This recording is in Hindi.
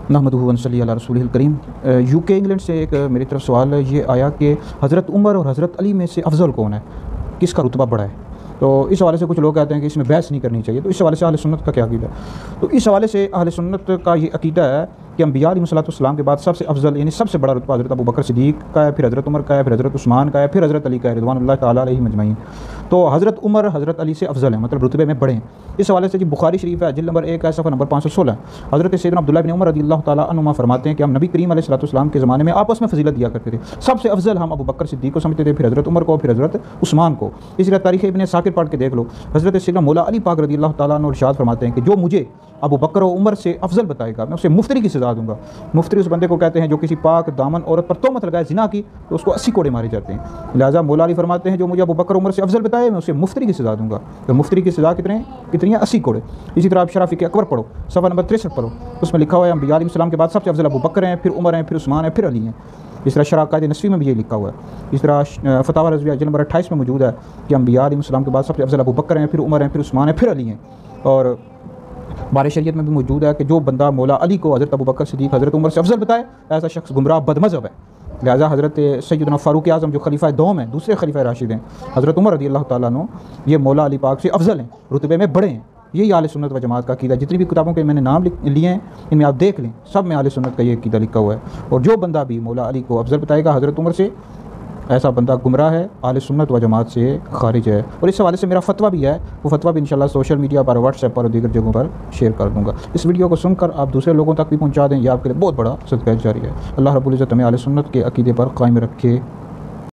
नहमदुहु व नसल्ली अला रसूलिल करीम। यूके इंग्लैंड से एक मेरी तरफ सवाल ये आया कि हज़रत उमर और हज़रत अली में से अफजल कौन है, किसका रुतबा बड़ा है। तो इस हवाले से कुछ लोग कहते हैं कि इसमें बहस नहीं करनी चाहिए। तो इस हवाले से अहले सुन्नत का क्या अकीदा है? तो इस हवाले से अहले सुन्नत का ये अकीदा है कि अंबिया अलैहिस्सलाम के बाद सबसे अफजल यानी सबसे बड़ा रुतबा हज़रत अबू बकर सिद्दीक़ का है, फिर हज़रत उमर का है, फिर हज़रत उस्मान का है, फिर हज़रत अली का है रिज़वानुल्लाह तआला अलैहिम अजमईन। तो हज़रत उमर हज़रत अली से अफजल है, मतलब रुतबे में बड़े हैं। इस हवाले से जी बुखारी शरीफ है, जिल्द नंबर 1 है, सफ़ा नंबर 516। हज़रत सैयदना अब्दुल्लाह बिन उमर रज़ियल्लाहु तआला अन्हुमा फरमाते हैं कि हम नबी करीम अलैहिस्सलाम के ज़माने में आपस में फजीलत दिया करते थे। सबसे अफजल हम अबू बकर सिद्दीक़ को समझते थे, फिर हज़रत उमर को, फिर हज़रत उस्मान को। इसी तरह तारीख़ इब्न साकिर पढ़ के देख लो। हज़रत सैयदना मौला अली पाक रज़ियल्लाहु तआला अन्हु इरशाद फरमाते हैं कि जो मुझे अबू बकर और उमर से अफजल बताएगा मैं उसे मुफ्तरी की सज़ा दूंगा। मुफ्तरी उस बंदे को कहते हैं जो किसी पाक दामन औरत पर तोहमत लगाए ज़िना की, तो उसको 80 कोड़े मारे जाते हैं। लिहाजा मौला अली फरमाते हैं जो मुझे अबू बकर उमर से अफजल बताए मैं उसे मुफ्तरी की सज़ा दूंगा। तो मुफ्तरी की सज़ा कितनी है? 80 कोड़े। इसी तरह आप शराफ़ी के अकबर पढ़ो, सफ़ा नंबर 63 पढ़ो, उसमें लिखा हुआ है अंबिया अलैहिस्सलाम के बाद सबसे अफजल अबू बकर हैं, फिर उमर हैं, फिर उस्मान हैं, फिर अली हैं। इस तरह शराक़ात नस्वी में भी ये लिखा हुआ है। इस तरह फतावा रज़विया जिल्द नंबर 28 में मौजूद है कि अंबिया अलैहिस्सलाम के बाद सबसे अफजल अबू बकर हैं, फिर उमर हैं, फिर उस्मान हैं, फिर अली हैं। और बारे शरीयत में भी मौजूद है कि जो बंदा मौला अली को हज़रत अबू बकर सिद्दीक़ हज़रत उमर से अफजल बताए ऐसा शख्स गुमराह बदमज़हब है। लिहाजा हज़रत सैयदना फ़ारूक़ आज़म जो खलीफा दोम हैं, दूसरे खलीफा राशिद हैं, हज़रत उमर रज़ियल्लाहु तआला अन्हु, ये मौला अली पाक से अफजल हैं, रुतबे में बड़े हैं। यही आले सुन्नत व जमात का अकीदा। जितनी भी किताबों के मैंने नाम लिए हैं इनमें आप देख लें, सब में आले सुन्नत का ये अकीदा लिखा हुआ है। और जो बंदा भी मौला अली को अफजल बताएगा हज़रत उमर से, ऐसा बंदा गुमराह है, आले सुन्नत व जमात से खारिज है। और इस हवाले से मेरा फतवा भी है, वो फतवा भी इंशाल्लाह सोशल मीडिया पर, व्हाट्सएप पर और दीगर जगहों पर शेयर कर दूँगा। इस वीडियो को सुनकर आप दूसरे लोगों तक भी पहुँचा दें, यह आपके लिए बहुत बड़ा सदका जारी है। अल्लाह रब्बुल इज़्ज़त हमें आले सुन्नत के अकीदे पर कायम रखे।